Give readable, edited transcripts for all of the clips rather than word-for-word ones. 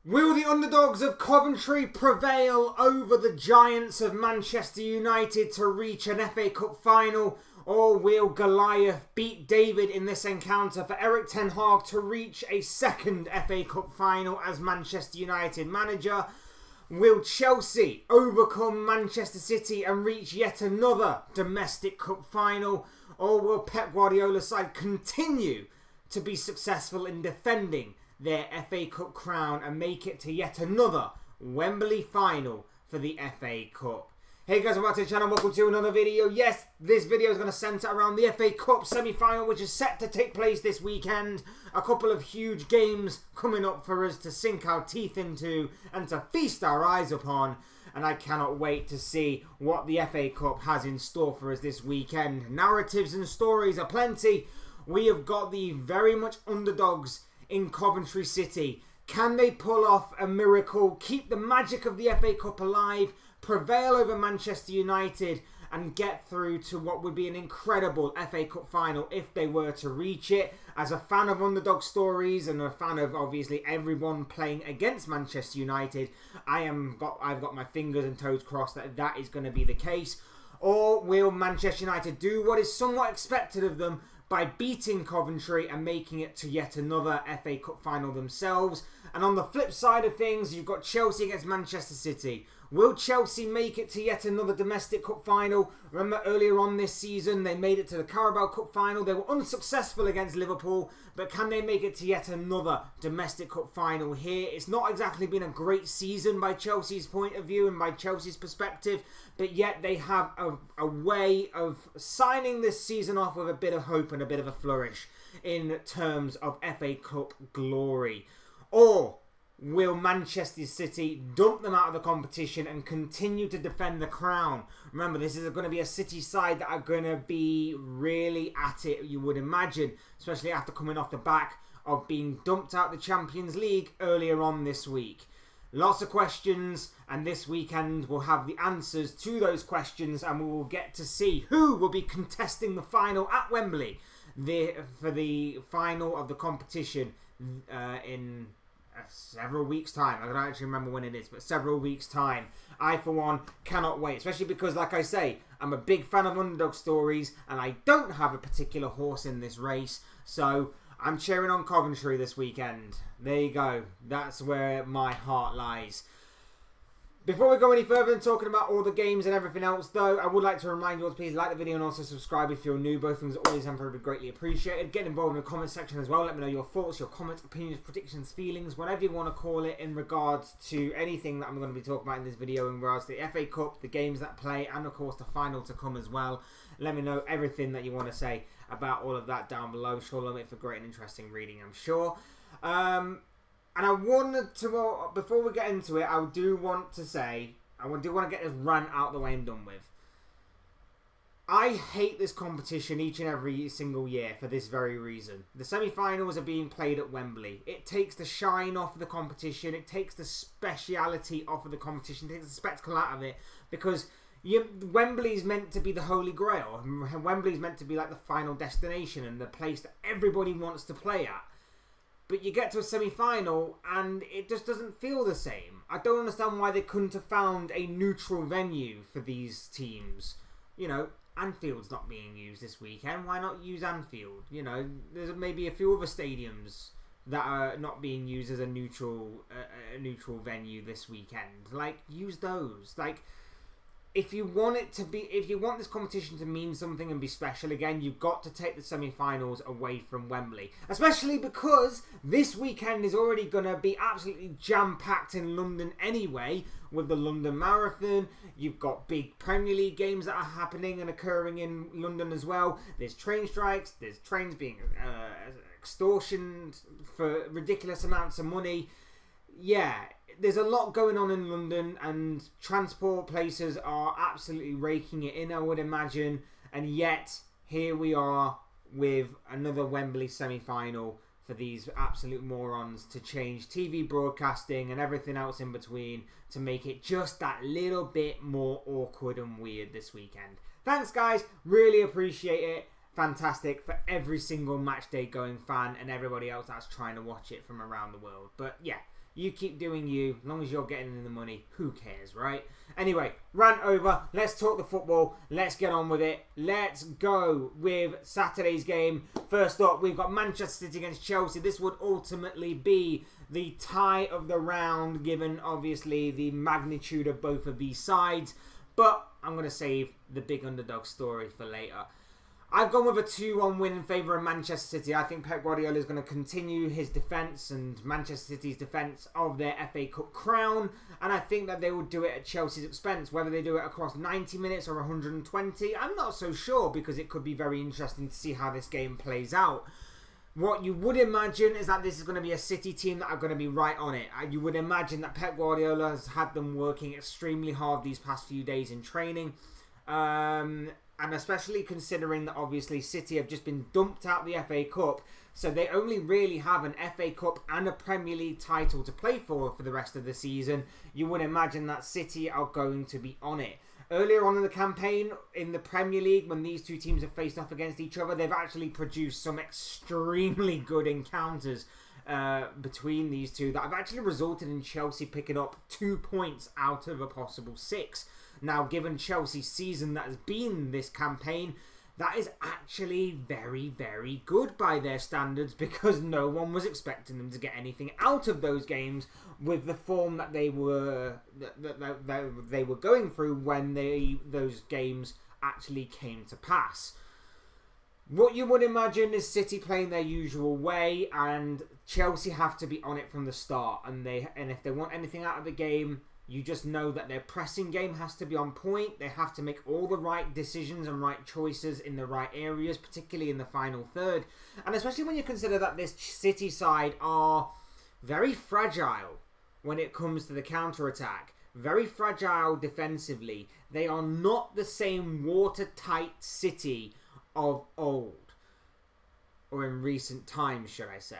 Will the underdogs of Coventry prevail over the giants of Manchester United to reach an FA Cup final? Or will Goliath beat David in this encounter for Erik ten Hag to reach a second FA Cup final as Manchester United manager? Will Chelsea overcome Manchester City and reach yet another domestic cup final? Or will Pep Guardiola's side continue to be successful in defending their FA Cup crown and make it to yet another Wembley final for the FA Cup? Hey guys, welcome back to the channel, welcome to another video. Yes, this video is going to centre around the FA Cup semi-final, which is set to take place this weekend. A couple of huge games coming up for us to sink our teeth into and to feast our eyes upon. And I cannot wait to see what the FA Cup has in store for us this weekend. Narratives and stories are plenty. We have got the very much underdogs in Coventry City. Can they pull off a miracle, keep the magic of the FA Cup alive, prevail over Manchester United and get through to what would be an incredible FA Cup final if they were to reach it? As a fan of underdog stories and a fan of obviously everyone playing against Manchester United, I've got my fingers and toes crossed that that is going to be the case. Or will Manchester United do what is somewhat expected of them by beating Coventry and making it to yet another FA Cup final themselves? And on the flip side of things, you've got Chelsea against Manchester City. Will Chelsea make it to yet another domestic cup final? Remember earlier on this season, they made it to the Carabao Cup final. They were unsuccessful against Liverpool, but can they make it to yet another domestic cup final here? It's not exactly been a great season by Chelsea's point of view and by Chelsea's perspective, but yet they have a way of signing this season off with a bit of hope and a bit of a flourish in terms of FA Cup glory. Or will Manchester City dump them out of the competition and continue to defend the crown? Remember, this is going to be a City side that are going to be really at it, you would imagine, especially after coming off the back of being dumped out the Champions League earlier on this week. Lots of questions, and this weekend we'll have the answers to those questions, and we will get to see who will be contesting the final at Wembley for the final of the competition in several weeks' time. I don't actually remember when it is, but several weeks' time. I, for one, cannot wait, especially because, like I say, I'm a big fan of underdog stories, and I don't have a particular horse in this race, so I'm cheering on Coventry this weekend. There you go. That's where my heart lies. Before we go any further and talking about all the games and everything else, though, I would like to remind you all to please like the video and also subscribe if you're new. Both things are always and very greatly appreciated. Get involved in the comment section as well. Let me know your thoughts, your comments, opinions, predictions, feelings, whatever you want to call it in regards to anything that I'm going to be talking about in this video in regards to the FA Cup, the games that play, and of course the final to come as well. Let me know everything that you want to say about all of that down below. Sure, it'll make for great and interesting reading, I'm sure. And I wanted to, before we get into it, I do want to say, I do want to get this rant out the way and done with. I hate this competition each and every single year for this very reason. The semi-finals are being played at Wembley. It takes the shine off of the competition. It takes the speciality off of the competition. It takes the spectacle out of it. Because Wembley's meant to be the holy grail. Wembley's meant to be like the final destination and the place that everybody wants to play at. But you get to a semi-final and it just doesn't feel the same. I don't understand why they couldn't have found a neutral venue for these teams. You know, Anfield's not being used this weekend. Why not use Anfield? You know, there's maybe a few other stadiums that are not being used as a neutral venue this weekend. Like, use those. Like, if you want this competition to mean something and be special again, you've got to take the semi-finals away from Wembley. Especially because this weekend is already going to be absolutely jam-packed in London anyway, with the London Marathon. You've got big Premier League games that are happening and occurring in London as well. There's train strikes, there's trains being extortioned for ridiculous amounts of money. Yeah, there's a lot going on in London, and transport places are absolutely raking it in, I would imagine. And yet, here we are with another Wembley semi-final for these absolute morons to change TV broadcasting and everything else in between to make it just that little bit more awkward and weird this weekend. Thanks, guys. Really appreciate it. Fantastic for every single match day going fan and everybody else that's trying to watch it from around the world. But yeah, You keep doing you. As long as you're getting in the money, who cares, right? Anyway, rant over. Let's talk the football. Let's get on with it. Let's go with Saturday's game. First up, we've got Manchester City against Chelsea. This would ultimately be the tie of the round, given obviously the magnitude of both of these sides. But I'm going to save the big underdog story for later. I've gone with a 2-1 win in favour of Manchester City. I think Pep Guardiola is going to continue his defence and Manchester City's defence of their FA Cup crown. And I think that they will do it at Chelsea's expense. Whether they do it across 90 minutes or 120, I'm not so sure, because it could be very interesting to see how this game plays out. What you would imagine is that this is going to be a City team that are going to be right on it. You would imagine that Pep Guardiola has had them working extremely hard these past few days in training. And especially considering that obviously City have just been dumped out of the FA Cup, so they only really have an FA Cup and a Premier League title to play for the rest of the season. You would imagine that City are going to be on it. Earlier on in the campaign, in the Premier League, when these two teams have faced off against each other, they've actually produced some extremely good encounters between these two that have actually resulted in Chelsea picking up 2 points out of a possible 6. Now, given Chelsea's season that has been this campaign, that is actually very, very good by their standards, because no one was expecting them to get anything out of those games with the form that they were going through when those games actually came to pass. What you would imagine is City playing their usual way, and Chelsea have to be on it from the start. And if they want anything out of the game, you just know that their pressing game has to be on point. They have to make all the right decisions and right choices in the right areas, particularly in the final third. And especially when you consider that this City side are very fragile when it comes to the counter-attack. Very fragile defensively. They are not the same watertight City of old. Or in recent times, should I say.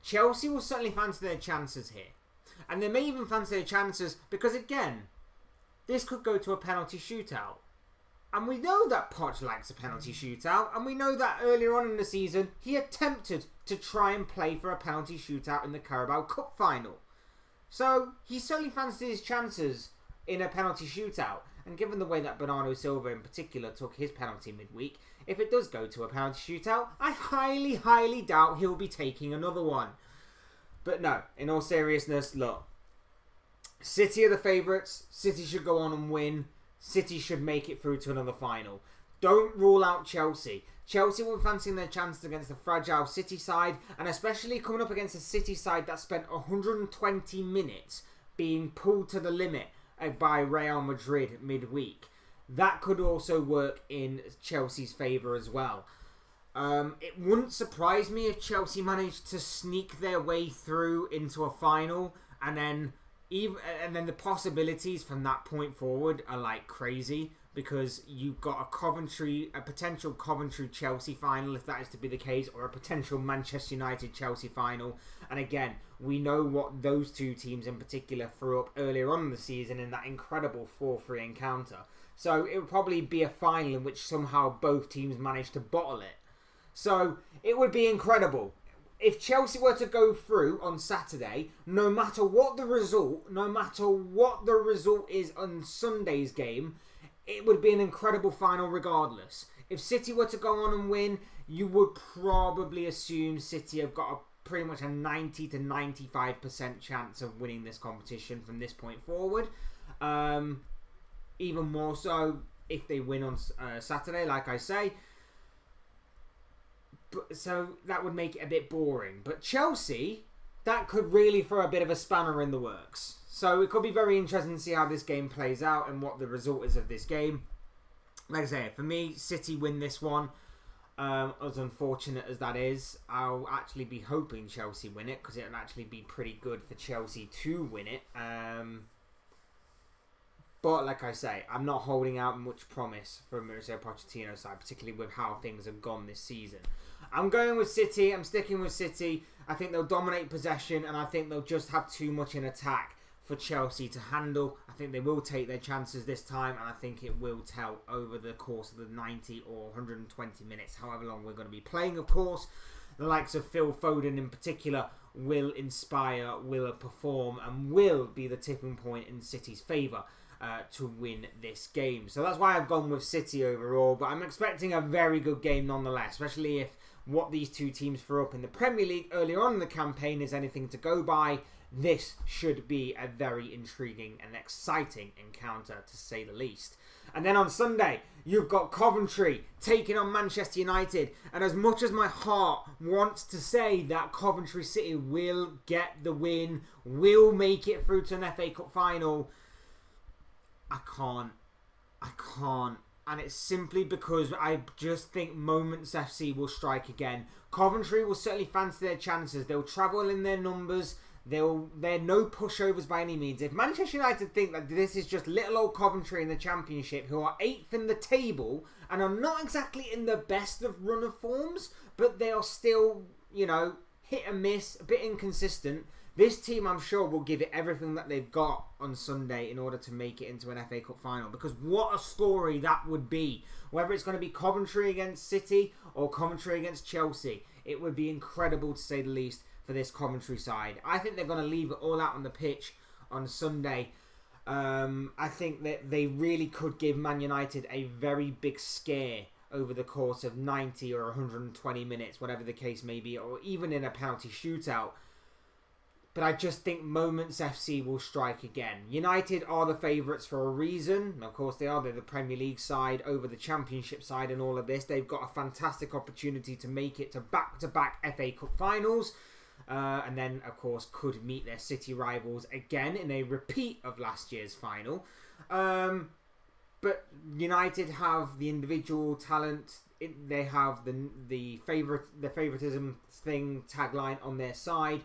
Chelsea will certainly fancy their chances here. And they may even fancy their chances because, again, this could go to a penalty shootout. And we know that Poch likes a penalty shootout. And we know that earlier on in the season, he attempted to try and play for a penalty shootout in the Carabao Cup final. So, he certainly fancies his chances in a penalty shootout. And given the way that Bernardo Silva in particular took his penalty midweek, if it does go to a penalty shootout, I highly, highly doubt he'll be taking another one. But no, in all seriousness, look. City are the favourites. City should go on and win. City should make it through to another final. Don't rule out Chelsea. Chelsea will be fancying their chances against the fragile City side, and especially coming up against a City side that spent 120 minutes being pulled to the limit by Real Madrid midweek. That could also work in Chelsea's favour as well. It wouldn't surprise me if Chelsea managed to sneak their way through into a final, and then the possibilities from that point forward are like crazy, because you've got a potential Coventry-Chelsea final, if that is to be the case, or a potential Manchester United-Chelsea final. And again, we know what those two teams in particular threw up earlier on in the season in that incredible 4-3 encounter. So it would probably be a final in which somehow both teams managed to bottle it. So it would be incredible. If Chelsea were to go through on Saturday, no matter what the result is on Sunday's game, it would be an incredible final regardless. If City were to go on and win, you would probably assume City have got pretty much a 90 to 95% chance of winning this competition from this point forward. Even more so if they win on Saturday, like I say. So that would make it a bit boring. But Chelsea, that could really throw a bit of a spanner in the works. So it could be very interesting to see how this game plays out and what the result is of this game. Like I say, for me, City win this one. As unfortunate as that is, I'll actually be hoping Chelsea win it, because it would actually be pretty good for Chelsea to win it. But like I say, I'm not holding out much promise from Mauricio Pochettino's side, particularly with how things have gone this season. I'm going with City. I'm sticking with City. I think they'll dominate possession, and I think they'll just have too much in attack for Chelsea to handle. I think they will take their chances this time, and I think it will tell over the course of the 90 or 120 minutes, however long we're going to be playing, of course. The likes of Phil Foden in particular will inspire, will perform, and will be the tipping point in City's favour to win this game. So that's why I've gone with City overall, but I'm expecting a very good game nonetheless, especially if what these two teams threw up in the Premier League earlier on in the campaign is anything to go by. This should be a very intriguing and exciting encounter, to say the least. And then on Sunday, you've got Coventry taking on Manchester United. And as much as my heart wants to say that Coventry City will get the win, will make it through to an FA Cup final, I can't. And it's simply because I just think Moments FC will strike again. Coventry will certainly fancy their chances. They'll travel in their numbers. They're no pushovers by any means. If Manchester United think that this is just little old Coventry in the Championship, who are 8th in the table and are not exactly in the best of run of forms, but they are still, hit and miss, a bit inconsistent, this team, I'm sure, will give it everything that they've got on Sunday in order to make it into an FA Cup final. Because what a story that would be. Whether it's going to be Coventry against City or Coventry against Chelsea, it would be incredible, to say the least, for this Coventry side. I think they're going to leave it all out on the pitch on Sunday. I think that they really could give Man United a very big scare over the course of 90 or 120 minutes, whatever the case may be, or even in a penalty shootout. But I just think Moments FC will strike again. United are the favourites for a reason. Of course they are. They're the Premier League side over the Championship side and all of this. They've got a fantastic opportunity to make it to back-to-back FA Cup finals. And then, of course, could meet their City rivals again in a repeat of last year's final. But United have the individual talent. They have the favouritism thing tagline on their side.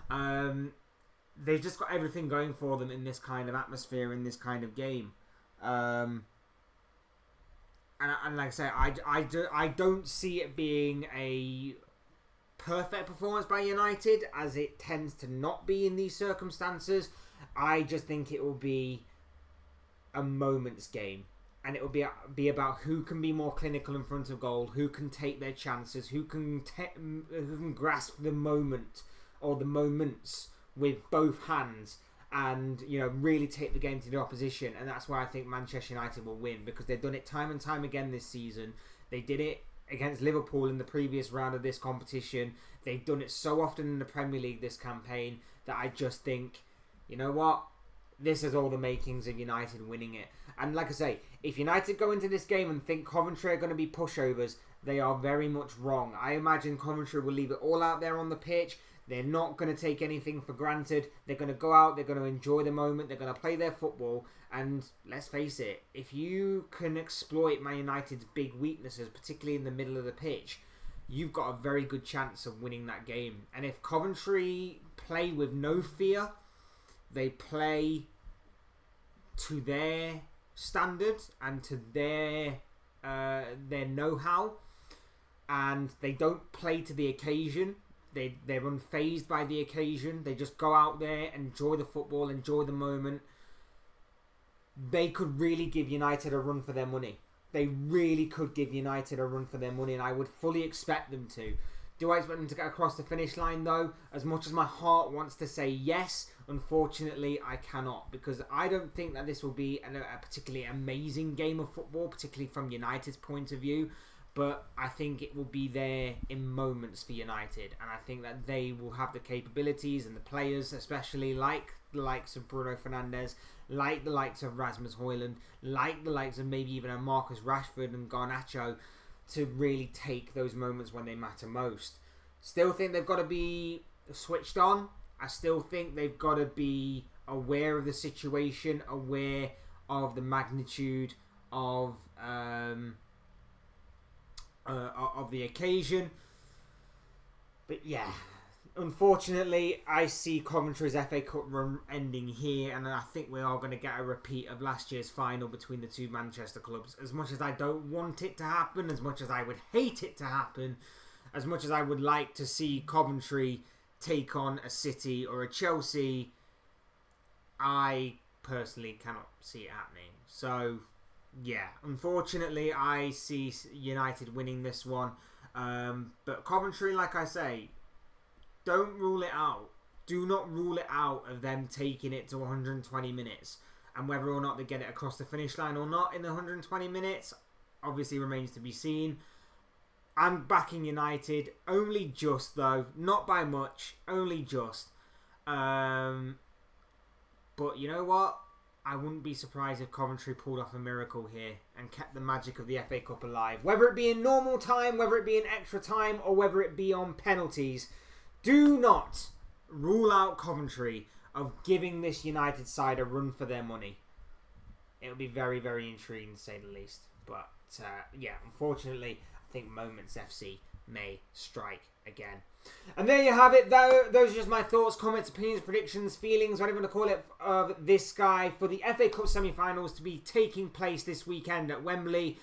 They've just got everything going for them in this kind of atmosphere, in this kind of game. And like I say, I don't see it being a perfect performance by United, as it tends to not be in these circumstances. I just think it will be a moments game, and it will be about who can be more clinical in front of goal, who can take their chances, who can grasp the moment or the moments with both hands, and really take the game to the opposition. And that's why I think Manchester United will win, because they've done it time and time again this season. They did it against Liverpool in the previous round of this competition. They've done it so often in the Premier League this campaign that I just think, you know what, this has all the makings of United winning it. And like I say, if United go into this game and think Coventry are going to be pushovers, they are very much wrong. I imagine Coventry will leave it all out there on the pitch. They're not going to take anything for granted. They're going to go out, they're going to enjoy the moment, they're going to play their football. And let's face it, if you can exploit Man United's big weaknesses, particularly in the middle of the pitch, you've got a very good chance of winning that game. And if Coventry play with no fear, they play to their standards and to their know-how, and they don't play to the occasion, they're unfazed by the occasion, they just go out there, enjoy the football, enjoy the moment, they could really give United a run for their money. They really could give United a run for their money, and I would fully expect them to. Do I expect them to get across the finish line though? As much as my heart wants to say yes, unfortunately I cannot, because I don't think that this will be a particularly amazing game of football, particularly from United's point of view. But I think it will be there in moments for United, and I think that they will have the capabilities and the players, especially like the likes of Bruno Fernandes, like the likes of Rasmus Højlund, like the likes of maybe even a Marcus Rashford and Garnacho, to really take those moments when they matter most. Still think they've got to be switched on. I still think they've got to be aware of the situation, aware of the magnitude of the occasion. But yeah, unfortunately, I see Coventry's FA Cup run ending here, and I think we are going to get a repeat of last year's final between the two Manchester clubs. As much as I don't want it to happen, as much as I would hate it to happen, as much as I would like to see Coventry take on a City or a Chelsea, I personally cannot see it happening. So yeah, unfortunately, I see United winning this one. But Coventry, like I say, don't rule it out. Do not rule it out of them taking it to 120 minutes. And whether or not they get it across the finish line or not in the 120 minutes, obviously remains to be seen. I'm backing United, only just though, not by much, only just. But you know what? I wouldn't be surprised if Coventry pulled off a miracle here and kept the magic of the FA Cup alive. Whether it be in normal time, whether it be in extra time, or whether it be on penalties, do not rule out Coventry of giving this United side a run for their money. It'll be very, very intriguing to say the least. But yeah, unfortunately, I think Moments FC may strike again. And there you have it. Those are just my thoughts, comments, opinions, predictions, feelings, whatever you want to call it, of this guy for the FA Cup semi-finals to be taking place this weekend at Wembley.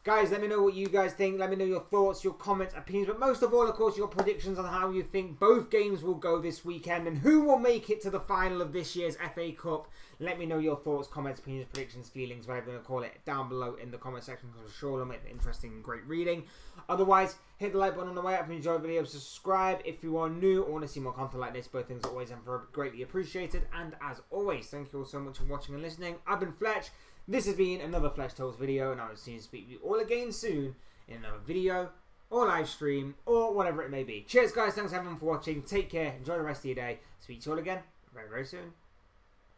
Guys, let me know what you guys think. Let me know your thoughts, your comments, opinions, but most of all, of course, your predictions on how you think both games will go this weekend and who will make it to the final of this year's FA Cup. Let me know your thoughts, comments, opinions, predictions, feelings, whatever you want to call it, down below in the comment section, because I'm sure it'll make it interesting and great reading. Otherwise, hit the like button on the way up if you enjoyed the video. Subscribe if you are new or want to see more content like this. Both things are always and greatly appreciated. And as always, thank you all so much for watching and listening. I've been Fletch. This has been another Fletch Talks video, and I will see you speak to you all again soon in another video or live stream or whatever it may be. Cheers, guys. Thanks everyone for watching. Take care. Enjoy the rest of your day. Speak to you all again very, very soon.